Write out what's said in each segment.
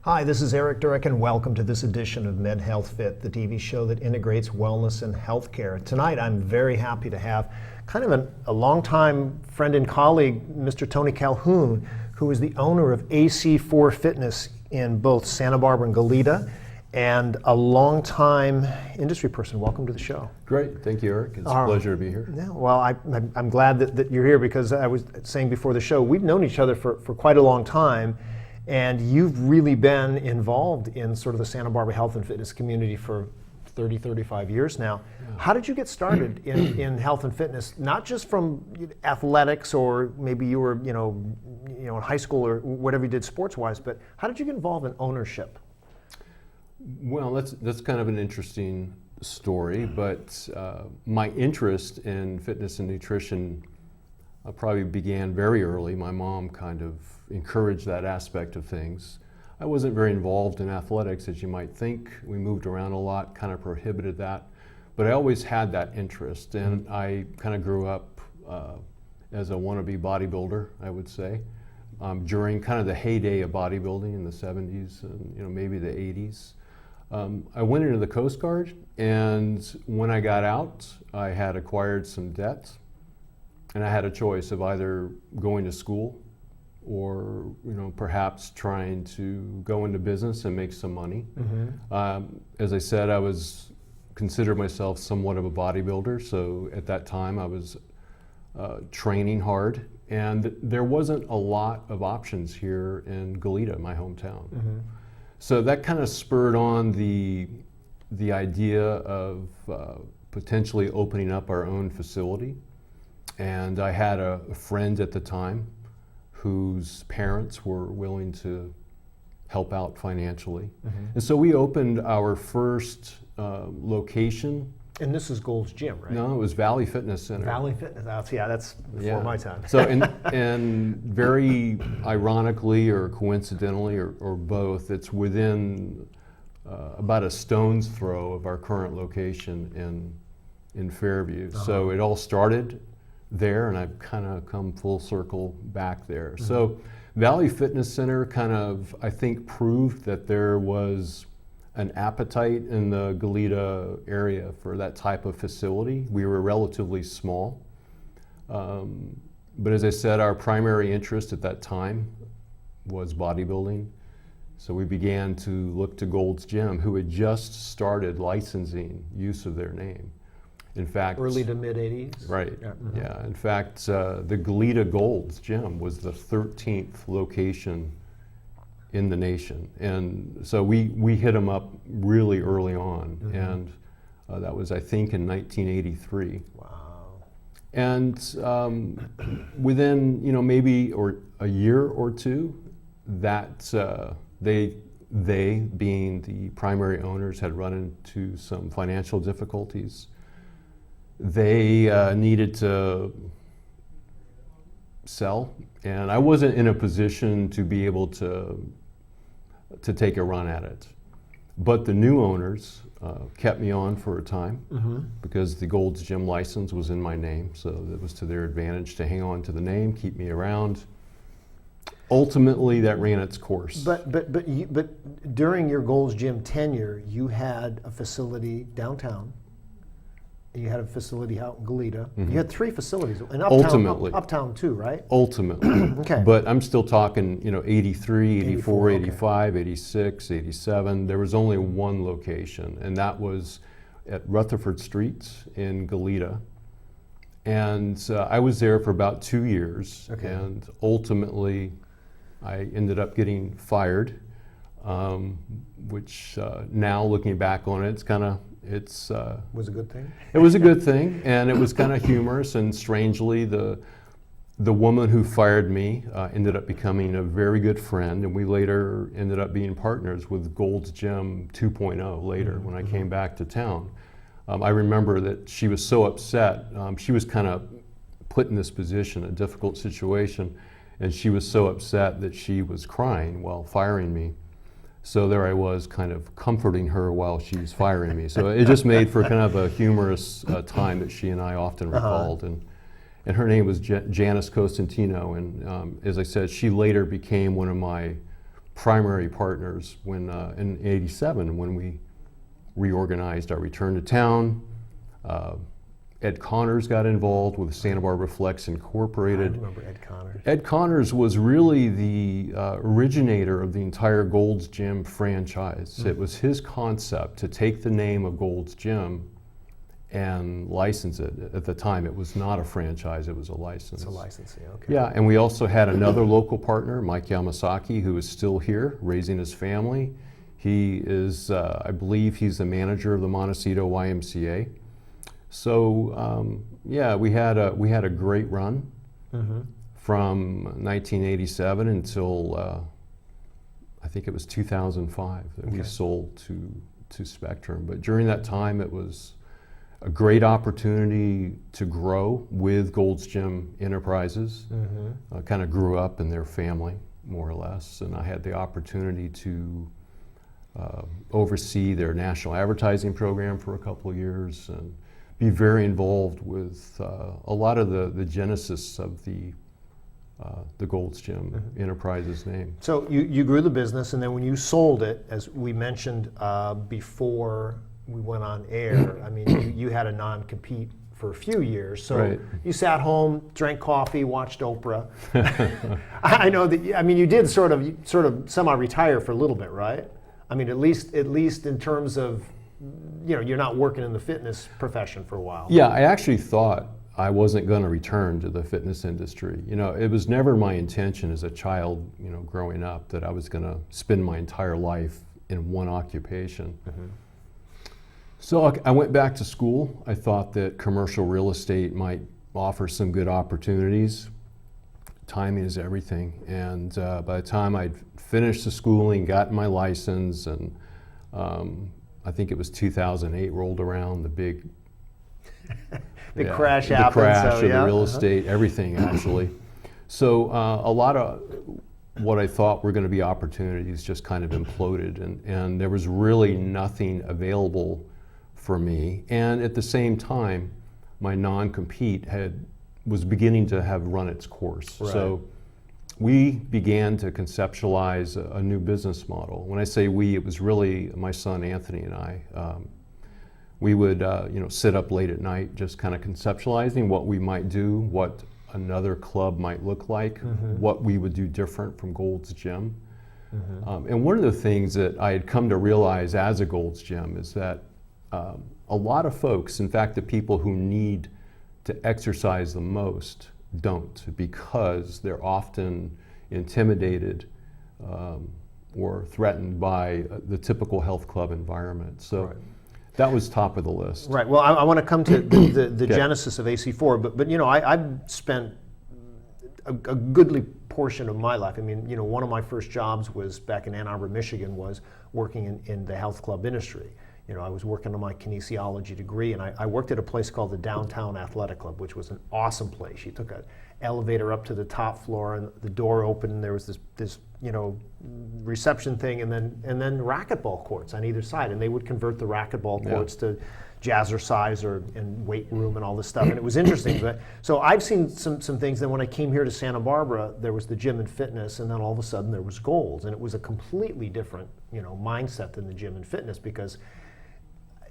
Hi, this is Eric Durek, and welcome to this edition of Med Health Fit, the TV show that integrates wellness and healthcare. Tonight, I'm very happy to have kind of a longtime friend and colleague, Mr. Tony Calhoun, who is the owner of AC4 Fitness in both Santa Barbara and Goleta, and a longtime industry person. Welcome to the show. Great, thank you, Eric. It's a pleasure to be here. Yeah, well, I'm glad that you're here, because I was saying before the show, we've known each other for quite a long time. And you've really been involved in sort of the Santa Barbara health and fitness community for 30, 35 years now. Yeah. How did you get started in health and fitness? Not just from athletics, or maybe you were, in high school or whatever you did sports-wise, but how did you get involved in ownership? Well, that's kind of an interesting story, but my interest in fitness and nutrition probably began very early. My mom kind of encouraged that aspect of things. I wasn't very involved in athletics, as you might think. We moved around a lot, kind of prohibited that. But I always had that interest, and I kind of grew up as a wannabe bodybuilder, I would say, during kind of the heyday of bodybuilding in the 70s and maybe the 80s. I went into the Coast Guard, and when I got out, I had acquired some debt. And I had a choice of either going to school or, perhaps trying to go into business and make some money. Mm-hmm. As I said, I considered myself somewhat of a bodybuilder. So at that time, I was training hard, and there wasn't a lot of options here in Goleta, my hometown. Mm-hmm. So that kind of spurred on the idea of potentially opening up our own facility. And I had a friend at the time whose parents were willing to help out financially. Mm-hmm. And so we opened our first location. And this is Gold's Gym, right? No, it was Valley Fitness Center. Valley Fitness, that's before my time. So, and very ironically or coincidentally or both, it's within about a stone's throw of our current location in Fairview. Uh-huh. So it all started there, and I've kind of come full circle back there. Mm-hmm. So Valley Fitness Center kind of, I think, proved that there was an appetite in the Goleta area for that type of facility. We were relatively small. But as I said, our primary interest at that time was bodybuilding. So we began to look to Gold's Gym, who had just started licensing use of their name. In fact, early to mid 80s. Right. Yeah. Mm-hmm. Yeah. In fact, the Goleta Gold's Gym was the 13th location in the nation, and so we hit them up really early on, mm-hmm. and that was, I think, in 1983. Wow. And within maybe a year or two, that they being the primary owners had run into some financial difficulties. They needed to sell, and I wasn't in a position to be able to take a run at it. But the new owners kept me on for a time, mm-hmm. because the Gold's Gym license was in my name, so it was to their advantage to hang on to the name, keep me around. Ultimately, that ran its course. But during your Gold's Gym tenure, you had a facility downtown. You had a facility out in Goleta. Mm-hmm. You had 3 facilities, and uptown too, right? Ultimately. Okay. But I'm still talking, 83, 84, 85, okay. 86, 87. There was only one location, and that was at Rutherford Street in Goleta. And I was there for about 2 years, okay. And ultimately I ended up getting fired, which now looking back on it, was a good thing? It was a good thing, and it was kind of humorous, and strangely the woman who fired me ended up becoming a very good friend, and we later ended up being partners with Gold's Gym 2.0 later, mm-hmm. when I came back to town. I remember that she was so upset. She was kind of put in this position, a difficult situation, and she was so upset that she was crying while firing me. So there I was, kind of comforting her while she was firing me. So it just made for kind of a humorous time that she and I often recalled. Uh-huh. And her name was Janice Costantino. And as I said, she later became one of my primary partners when in '87 when we reorganized our return to town. Ed Connors got involved with Santa Barbara Flex I Incorporated. remember Ed Connors. Ed Connors was really the originator of the entire Gold's Gym franchise. It was his concept to take the name of Gold's Gym and license it. At the time, it was not a franchise, it was a license. It's a licensing, okay. Yeah, and we also had another local partner, Mike Yamasaki, who is still here, raising his family. He is, I believe he's the manager of the Montecito YMCA. So yeah, we had a great run from 1987 until I think it was 2005 that we sold to Spectrum. But during that time, it was a great opportunity to grow with Gold's Gym Enterprises. Kind of grew up in their family, more or less, and I had the opportunity to oversee their national advertising program for a couple of years and be very involved with a lot of the genesis of the Gold's Gym Enterprises name. So you grew the business, and then when you sold it, as we mentioned before we went on air, I mean, you had a non-compete for a few years. So you sat home, drank coffee, watched Oprah. I know that. I mean, you did sort of semi-retire for a little bit, right? I mean, at least in terms of, you know, you're not working in the fitness profession for a while. Yeah, I actually thought I wasn't going to return to the fitness industry. You know, it was never my intention as a child, you know, growing up, that I was going to spend my entire life in one occupation. So I went back to school. I thought that commercial real estate might offer some good opportunities. Timing is everything. And by the time I'd finished the schooling, gotten my license, and I think it was 2008 rolled around, the big crash the happened. crash so, of the real estate, everything actually. So a lot of what I thought were going to be opportunities just kind of imploded, and there was really nothing available for me. And at the same time, my non-compete was beginning to have run its course. Right. So we began to conceptualize a new business model. When I say we, it was really my son Anthony and I. We would you know, sit up late at night just kind of conceptualizing what we might do, what another club might look like, what we would do different from Gold's Gym. And one of the things that I had come to realize as a Gold's Gym is that a lot of folks, in fact the people who need to exercise the most, don't, because they're often intimidated or threatened by the typical health club environment. So that was top of the list. Right. Well, I want to come to the genesis of AC4, but you know, I've spent a goodly portion of my life. I mean, you know, one of my first jobs was back in Ann Arbor, Michigan, was working in the health club industry. You know, I was working on my kinesiology degree, and I worked at a place called the Downtown Athletic Club, which was an awesome place. You took an elevator up to the top floor, and the door opened, and there was this you know, reception thing, and then racquetball courts on either side, and they would convert the racquetball courts to jazzercise and weight room and all this stuff, and it was interesting. But so I've seen some things. Then when I came here to Santa Barbara, there was the gym and fitness, and then all of a sudden there was Gold's, and it was a completely different, you know, mindset than the gym and fitness, because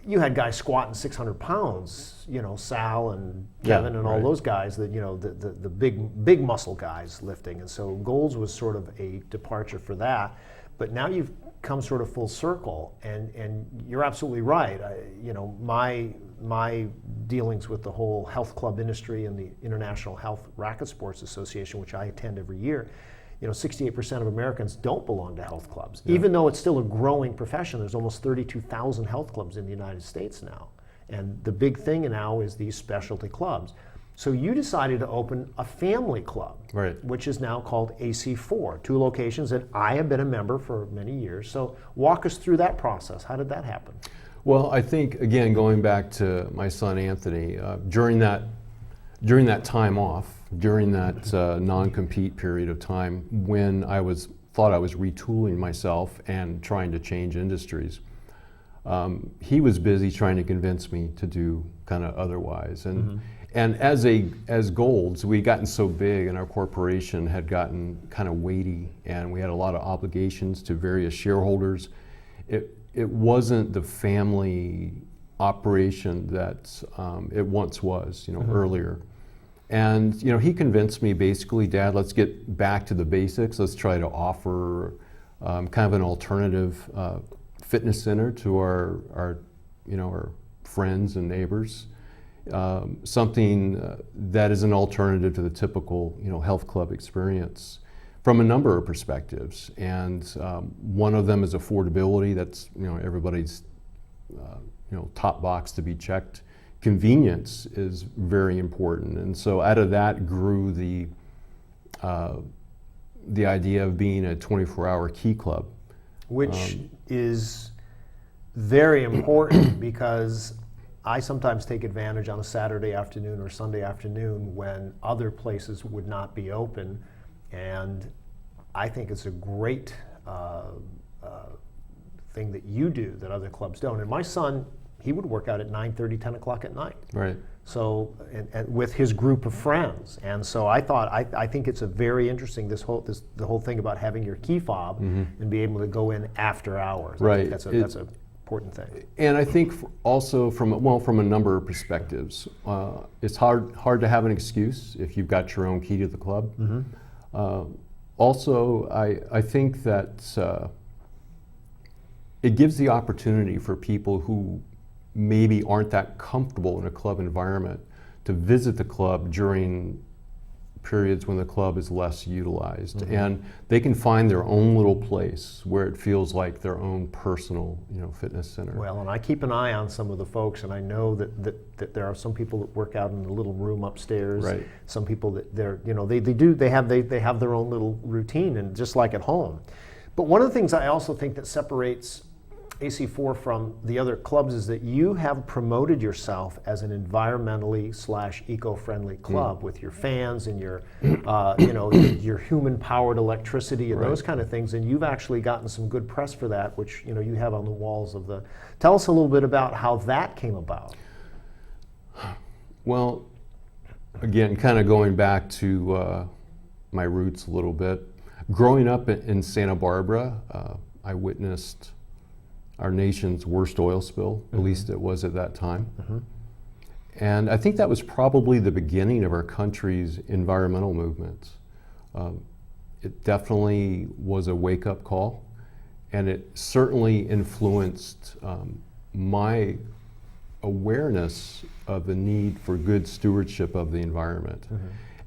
you had guys squatting 600 pounds, you know, Sal and Kevin and all those guys, that, you know, the big muscle guys lifting. And so Gold's was sort of a departure for that. But now you've come sort of full circle, and you're absolutely right. You know, my dealings with the whole health club industry and the International Health Racket Sports Association, which I attend every year, you know, 68% of Americans don't belong to health clubs. Even though it's still a growing profession, there's almost 32,000 health clubs in the United States now. And the big thing now is these specialty clubs. So you decided to open a family club, which is now called AC4, 2 locations, and I have been a member for many years. So walk us through that process. How did that happen? Well, I think, again, going back to my son Anthony, during that time off, during that non-compete period of time, when I thought I was retooling myself and trying to change industries, he was busy trying to convince me to do kind of otherwise. And And as Golds, we'd gotten so big and our corporation had gotten kind of weighty and we had a lot of obligations to various shareholders. It wasn't the family operation that it once was, earlier. And he convinced me basically, Dad, let's get back to the basics. Let's try to offer kind of an alternative fitness center to our friends and neighbors. Something that is an alternative to the typical, health club experience from a number of perspectives. And one of them is affordability. That's, everybody's, top box to be checked. Convenience is very important. And so out of that grew the idea of being a 24-hour key club. Which is very important because I sometimes take advantage on a Saturday afternoon or Sunday afternoon when other places would not be open, and I think it's a great thing that you do that other clubs don't. And my son, he would work out at 9:30, 10 o'clock at night. Right. So, and with his group of friends, and so I thought I think it's a very interesting the whole thing about having your key fob and be able to go in after hours. Right. I think that's a important thing. And I think also from a number of perspectives, it's hard to have an excuse if you've got your own key to the club. Also, I think that it gives the opportunity for people who maybe aren't that comfortable in a club environment to visit the club during periods when the club is less utilized, and they can find their own little place where it feels like their own personal, fitness center. Well, and I keep an eye on some of the folks, and I know that there are some people that work out in the little room upstairs. Right. Some people that they have their own little routine, and just like at home. But one of the things I also think that separates AC4 from the other clubs is that you have promoted yourself as an environmentally / eco-friendly club with your fans and your your human-powered electricity and those kind of things, and you've actually gotten some good press for that, which you have on the walls of the. Tell us a little bit about how that came about. Well, again, kind of going back to my roots a little bit. Growing up in Santa Barbara, I witnessed our nation's worst oil spill, at least it was at that time. And I think that was probably the beginning of our country's environmental movement. It definitely was a wake-up call, and it certainly influenced my awareness of the need for good stewardship of the environment.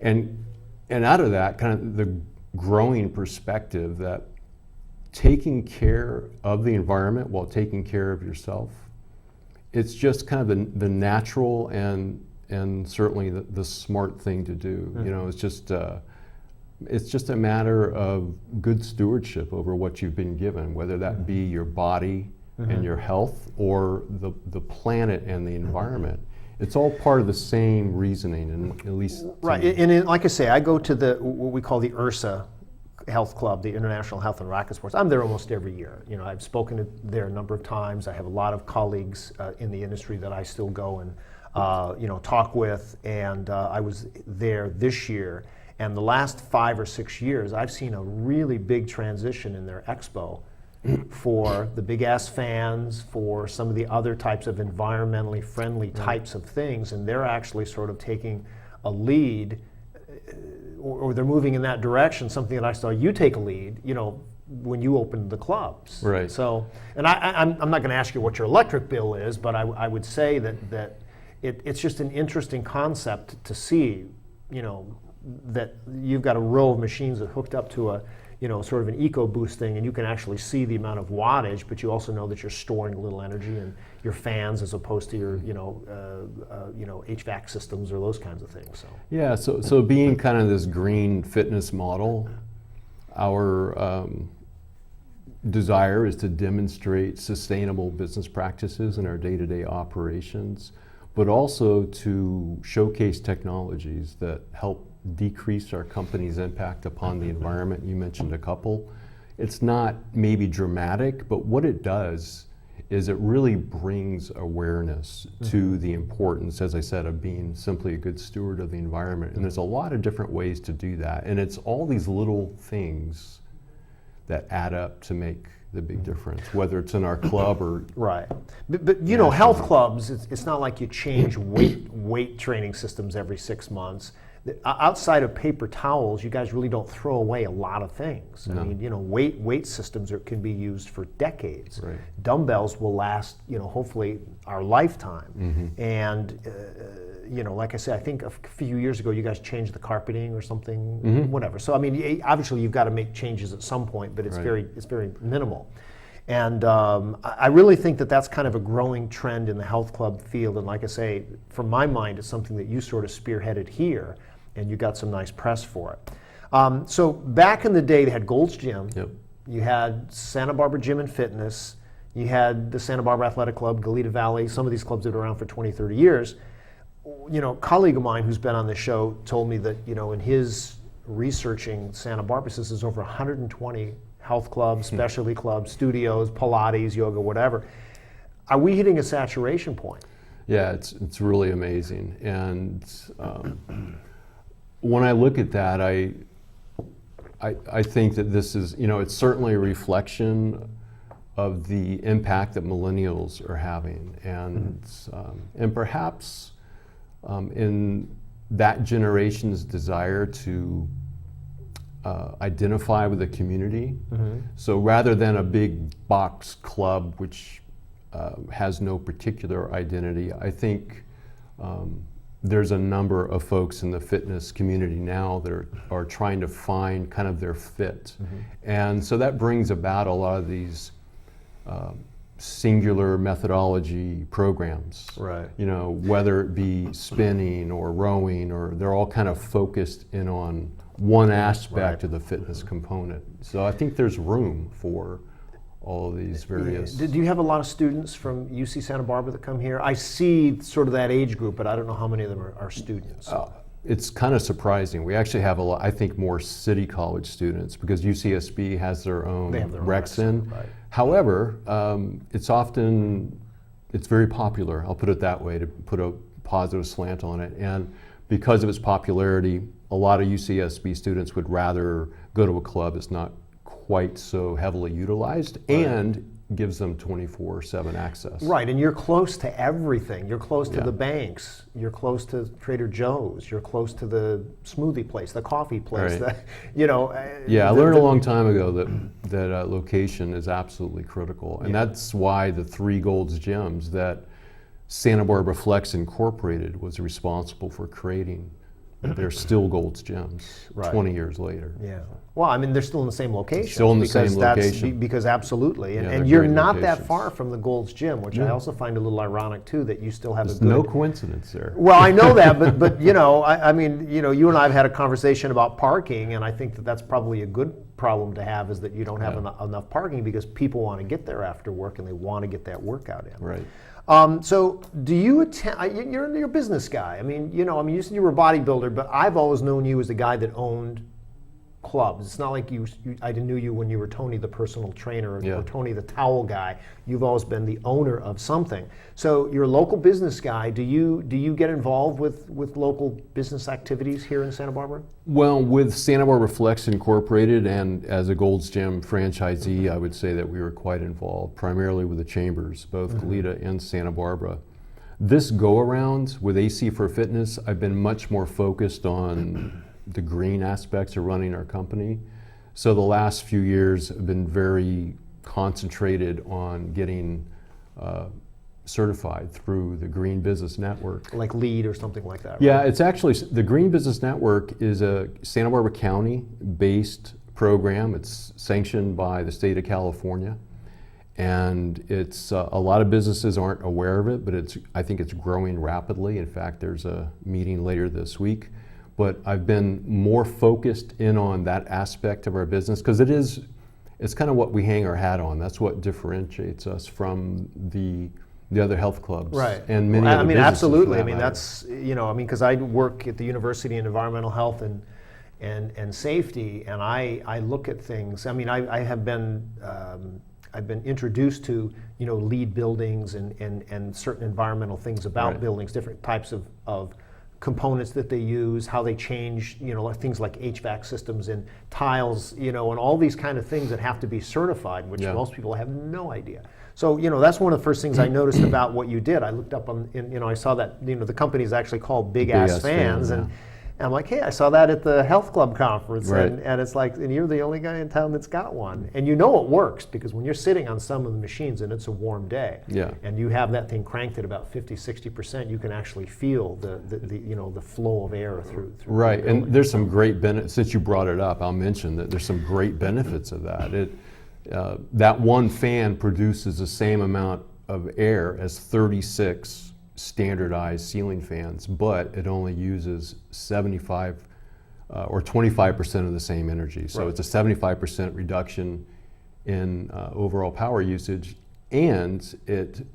And out of that, kind of the growing perspective that taking care of the environment while taking care of yourself, it's just kind of the natural and certainly the smart thing to do. It's just a matter of good stewardship over what you've been given, whether that be your body and your health or the planet and the environment. It's all part of the same reasoning, and at least right. And like I say, I go to what we call the IRSA Health Club, the International Health and Racket Sports. I'm there almost every year. I've spoken there a number of times. I have a lot of colleagues in the industry that I still go and talk with. And I was there this year. And the last 5 or 6 years, I've seen a really big transition in their expo for the big ass fans, for some of the other types of environmentally friendly types of things, and they're actually sort of taking a lead. Or they're moving in that direction, something that I saw you take a lead, when you opened the clubs. Right. So, and I'm not going to ask you what your electric bill is, but I would say that it's just an interesting concept to see, that you've got a row of machines that hooked up to a, sort of an EcoBoost thing, and you can actually see the amount of wattage, but you also know that you're storing a little energy in your fans as opposed to your, HVAC systems or those kinds of things. So. Yeah, so being kind of this green fitness model, our desire is to demonstrate sustainable business practices in our day-to-day operations, but also to showcase technologies that help decrease our company's impact upon the environment. You mentioned a couple. It's not maybe dramatic, but what it does is it really brings awareness to the importance, as I said, of being simply a good steward of the environment. And there's a lot of different ways to do that. And it's all these little things that add up to make the big difference, whether it's in our club or right. But you know, health clubs, it's not like you change weight training systems every 6 months. Outside of paper towels, you guys really don't throw away a lot of things. No. I mean, you know, weight systems can be used for decades. Right. Dumbbells will last, you know, hopefully our lifetime. Mm-hmm. And you know, like I said, I think a few years ago you guys changed the carpeting or something, Mm-hmm. whatever. So I mean, obviously you've got to make changes at some point, but it's Right. very minimal. And I really think that that's kind of a growing trend in the health club field. And like I say, from my mind, it's something that you sort of spearheaded here, and you got some nice press for it. So back in the day, they had Gold's Gym. Yep. You had Santa Barbara Gym and Fitness. You had the Santa Barbara Athletic Club, Goleta Valley. Some of these clubs have been around for 20, 30 years. You know, a colleague of mine who's been on the show told me that, you know, in his researching Santa Barbara, says there's over 120 health clubs, specialty clubs, studios, Pilates, yoga, whatever. Are we hitting a saturation point? Yeah, it's really amazing. And when I look at that, I think that this is, you know, it's certainly a reflection of the impact that millennials are having, and perhaps in that generation's desire to identify with the community. Mm-hmm. So rather than a big box club which has no particular identity, I think there's a number of folks in the fitness community now that are trying to find kind of their fit. Mm-hmm. And so that brings about a lot of these singular methodology programs. Right. You know, whether it be spinning or rowing, or they're all kind of focused in on one aspect Right. of the fitness component. So I think there's room for all of these various. Do you have a lot of students from UC Santa Barbara that come here? I see sort of that age group, but I don't know how many of them are students. It's kind of surprising. We actually have a lot, I think, more city college students, because UCSB has their own They have their own rec rec cen. cen, right. However, it's very popular, I'll put it that way, to put a positive slant on it. And because of its popularity, a lot of UCSB students would rather go to a club that's not quite so heavily utilized and gives them 24/7 access. Right, and you're close to everything. You're close to Yeah. the banks. You're close to Trader Joe's. You're close to the smoothie place, the coffee place. Right. You know. Yeah, I learned a long time ago that location is absolutely critical, and Yeah. that's why the 3 Gold's Gyms that Santa Barbara Flex Incorporated was responsible for creating. They're still Gold's Gyms Right. 20 years later. Yeah. Well, I mean, they're still in the same location. Still in the because same that's location. Because absolutely, and, Yeah, and they're you're great not that locations. far from the Gold's Gym, which I No. also find a little ironic too, that you still have There's a good. no coincidence there. Well, I know that, but you know, I mean, you know, you and I have had a conversation about parking, and I think that that's probably a good problem to have, is that you don't have Yeah. enough parking, because people want to get there after work and they want to get that workout in. Right. So do you attend? You're a business guy. I mean, you said you were a bodybuilder, but I've always known you as the guy that owned clubs. It's not like I knew you when you were Tony the personal trainer Yeah. or Tony the towel guy. You've always been the owner of something. So you're a local business guy. Do you get involved with local business activities here in Santa Barbara? Well, with Santa Barbara Flex Incorporated and as a Gold's Gym franchisee, I would say that we were quite involved, primarily with the chambers, both Goleta and Santa Barbara. This go-around with AC4 Fitness, I've been much more focused on the green aspects of running our company. So the last few years have been very concentrated on getting certified through the Green Business Network. Like LEED or something like that? Yeah, right? it's actually, the Green Business Network is a Santa Barbara County-based program. It's sanctioned by the state of California. And it's, a lot of businesses aren't aware of it, but I think it's growing rapidly. In fact, there's a meeting later this week. But I've been more focused in on that aspect of our business, because it's kind of what we hang our hat on. That's what differentiates us from the other health clubs. Right. And many Well, other I mean, businesses for absolutely. that I mean, matter. that's, because I work at the University in Environmental Health and Safety, and I look at things. I mean, I have been I've been introduced to, LEED buildings and certain environmental things about Right. buildings, different types of components that they use, how they change, like things like HVAC systems and tiles, and all these kind of things that have to be certified, which Yeah. most people have no idea. So, that's one of the first things I noticed about what you did. I looked up on, I saw that, the company is actually called Big Ass Fans, Fan, and I'm like, hey, I saw that at the health club conference, Right. and it's like, and you're the only guy in town that's got one, and it works because when you're sitting on some of the machines and it's a warm day, Yeah. and you have that thing cranked at about 50-60%, you can actually feel the flow of air through Right, the and building. there's some great benefits. Since you brought it up, I'll mention that there's some great benefits of that. That one fan produces the same amount of air as 36 standardized ceiling fans, but it only uses 75 or 25% of the same energy. So Right. it's a 75% reduction in overall power usage, and it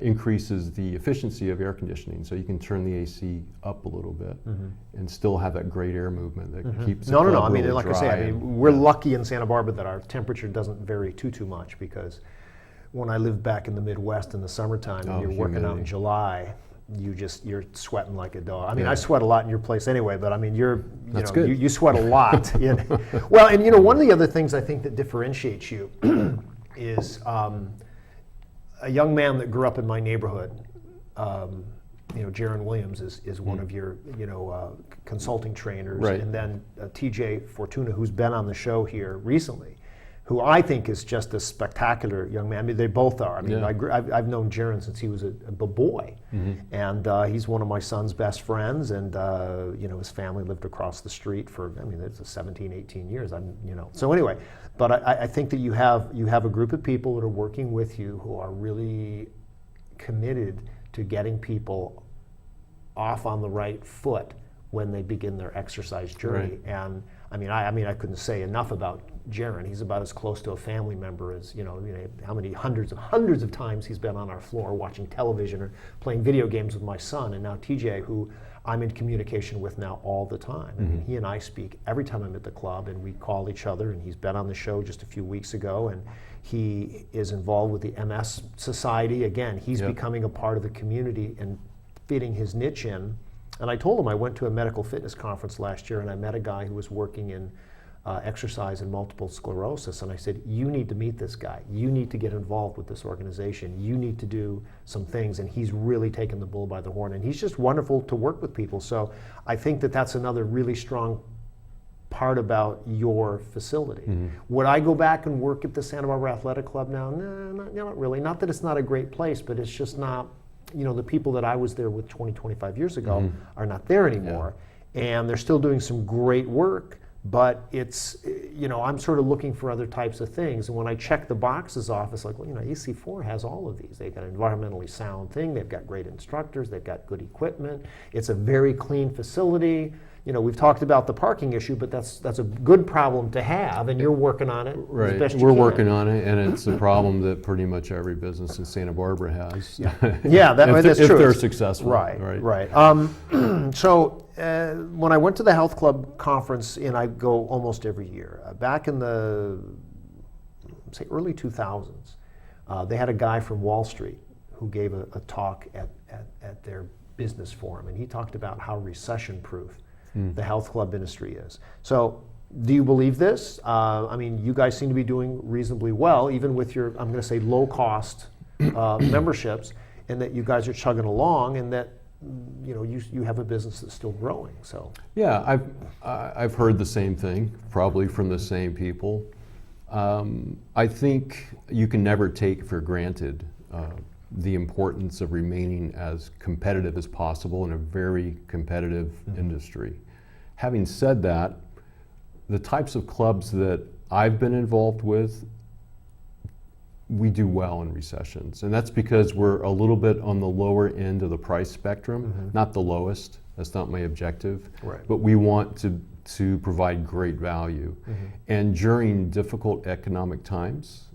increases the efficiency of air conditioning. So you can turn the AC up a little bit and still have that great air movement that keeps the No. club I mean, really like I dry say, and- we're yeah. lucky in Santa Barbara that our temperature doesn't vary too much, because when I lived back in the Midwest in the summertime and Oh, you're working out in humidity. July, you're sweating like a dog. I mean, Yeah. I sweat a lot in your place anyway, but I mean, That's good. you sweat a lot. Well, and one of the other things I think that differentiates you is a young man that grew up in my neighborhood. Jaron Williams is one of your consulting trainers, Right. and then TJ Fortuna, who's been on the show here recently, who I think is just a spectacular young man. I mean, they both are. I mean, Yeah. I've known Jaron since he was a boy, and he's one of my son's best friends, and his family lived across the street for, it's 17, 18 years. So anyway, but I think that you have a group of people that are working with you who are really committed to getting people off on the right foot when they begin their exercise journey. Right. And I couldn't say enough about Jaron. He's about as close to a family member as, how many hundreds of times he's been on our floor watching television or playing video games with my son. And now TJ, who I'm in communication with now all the time. I mean, he and I speak every time I'm at the club, and we call each other, and he's been on the show just a few weeks ago, and he is involved with the MS Society. Again, he's becoming a part of the community and fitting his niche in. And I told him I went to a medical fitness conference last year, and I met a guy who was working in exercise and multiple sclerosis, and I said, you need to meet this guy. You need to get involved with this organization. You need to do some things, and he's really taken the bull by the horn, and he's just wonderful to work with people. So I think that that's another really strong part about your facility. Would I go back and work at the Santa Barbara Athletic Club now? No, not really. Not that it's not a great place, but it's just not, the people that I was there with 20, 25 years ago are not there anymore. And they're still doing some great work, but it's, I'm sort of looking for other types of things. And when I check the boxes off, it's like, well, AC4 has all of these. They've got an environmentally sound thing. They've got great instructors. They've got good equipment. It's a very clean facility. We've talked about the parking issue, but that's a good problem to have, and you're working on it Right, as best you we're can. working on it, and it's a problem that pretty much every business in Santa Barbara has. Yeah, that's if true. they're successful. Right. So when I went to the health club conference, and I go almost every year, back in the early 2000s, they had a guy from Wall Street who gave a talk at their business forum, and he talked about how recession-proof the health club industry is. So do you believe this? You guys seem to be doing reasonably well, even with your, I'm going to say, low-cost memberships, and that you guys are chugging along, and that you have a business that's still growing. So Yeah, I've heard the same thing, probably from the same people. I think you can never take for granted the importance of remaining as competitive as possible in a very competitive industry. Having said that, the types of clubs that I've been involved with, we do well in recessions. And that's because we're a little bit on the lower end of the price spectrum, not the lowest. That's not my objective. Right. But we want to provide great value. And during difficult economic times,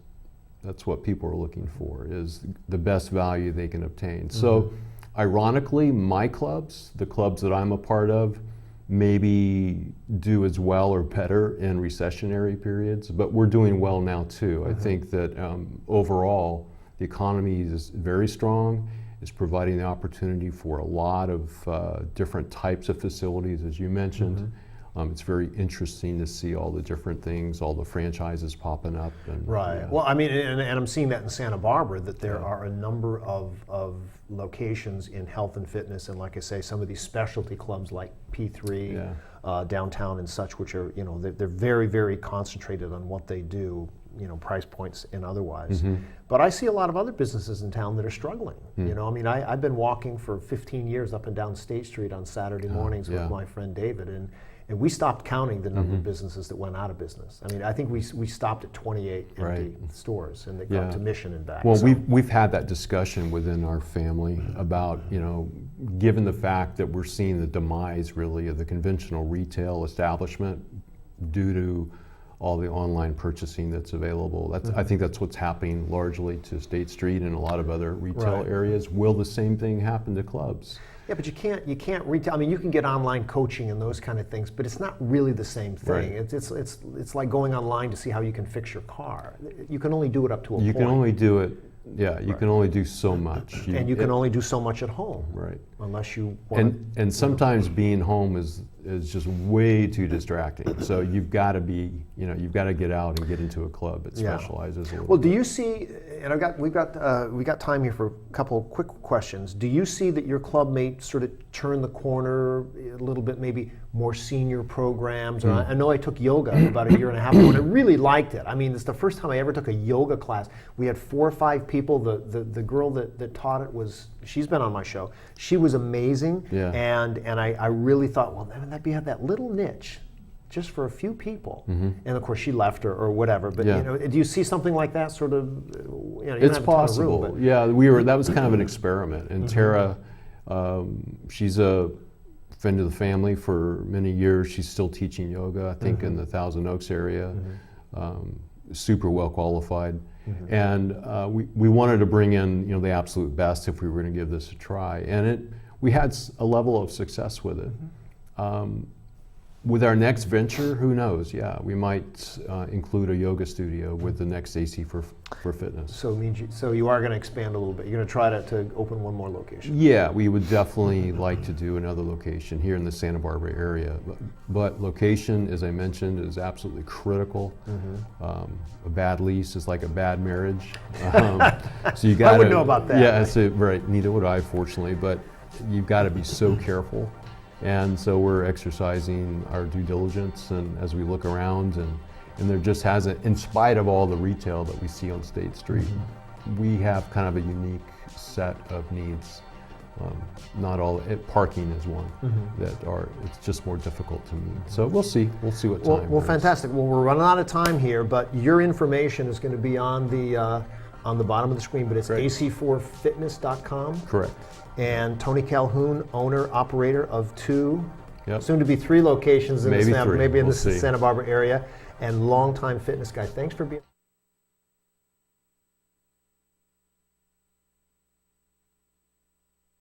that's what people are looking for, is the best value they can obtain. So ironically, my clubs, the clubs that I'm a part of, maybe do as well or better in recessionary periods, but we're doing well now too. I think that overall the economy is very strong. It's providing the opportunity for a lot of different types of facilities, as you mentioned. It's very interesting to see all the different things, all the franchises popping up. And, Right. yeah. Well, I mean, and I'm seeing that in Santa Barbara, that there are a number of locations in health and fitness, and like I say, some of these specialty clubs like P3, downtown and such, which are, they're very, very concentrated on what they do, price points and otherwise. But I see a lot of other businesses in town that are struggling. I mean, I've been walking for 15 years up and down State Street on Saturday mornings with my friend David, and we stopped counting the number of businesses that went out of business. I mean, I think we stopped at 28 empty stores, and they got to Mission and back. Well, we've had that discussion within our family about, given the fact that we're seeing the demise really of the conventional retail establishment due to all the online purchasing that's available. I think that's what's happening largely to State Street and a lot of other retail areas. Will the same thing happen to clubs? Yeah, but you can't retail. I mean, you can get online coaching and those kind of things, but it's not really the same thing. It's like going online to see how you can fix your car. You can only do it up to a point. You can only do it. Yeah, you can only do so much. And you can only do so much at home. Right. Unless you want. And sometimes being home is just way too distracting. So you've got to you've got to get out and get into a club that specializes a little Well, bit. do you see? And we got time here for a couple of quick questions. Do you see that your club may sort of turn the corner a little bit, maybe more senior programs? Or I know I took yoga about a year and a half ago, and I really liked it. I mean, it's the first time I ever took a yoga class. We had 4 or 5 people. The girl that taught it she's been on my show. She was amazing, and I really thought, well, that'd have that little niche just for a few people. And of course she left or whatever, but do you see something like that sort of, you don't It's have a ton of possible. room, but That was kind of an experiment. And Tara, she's a friend of the family for many years. She's still teaching yoga, I think, in the Thousand Oaks area. Super well qualified. And we wanted to bring in the absolute best if we were going to give this a try. And we had a level of success with it. With our next venture, who knows? Yeah, we might include a yoga studio with the next AC4 Fitness. so it means you are going to expand a little bit. You're going to try to open one more location. Yeah, we would definitely like to do another location here in the Santa Barbara area. But location, as I mentioned, is absolutely critical. A bad lease is like a bad marriage. So you got to. I would know about that. Yeah, right. Neither would I, fortunately. But you've got to be so careful. And so we're exercising our due diligence, and as we look around, and there just hasn't, in spite of all the retail that we see on State Street, we have kind of a unique set of needs. Not all, parking is one it's just more difficult to meet. So we'll see what time Well, brings. fantastic. Well, we're running out of time here, but your information is going to be on the bottom of the screen, but it's AC4fitness.com. Correct. And Tony Calhoun, owner, operator of 2, Yep. soon to be 3 locations in Maybe the 3. maybe in We'll the see. Santa Barbara area, and longtime fitness guy. Thanks for being.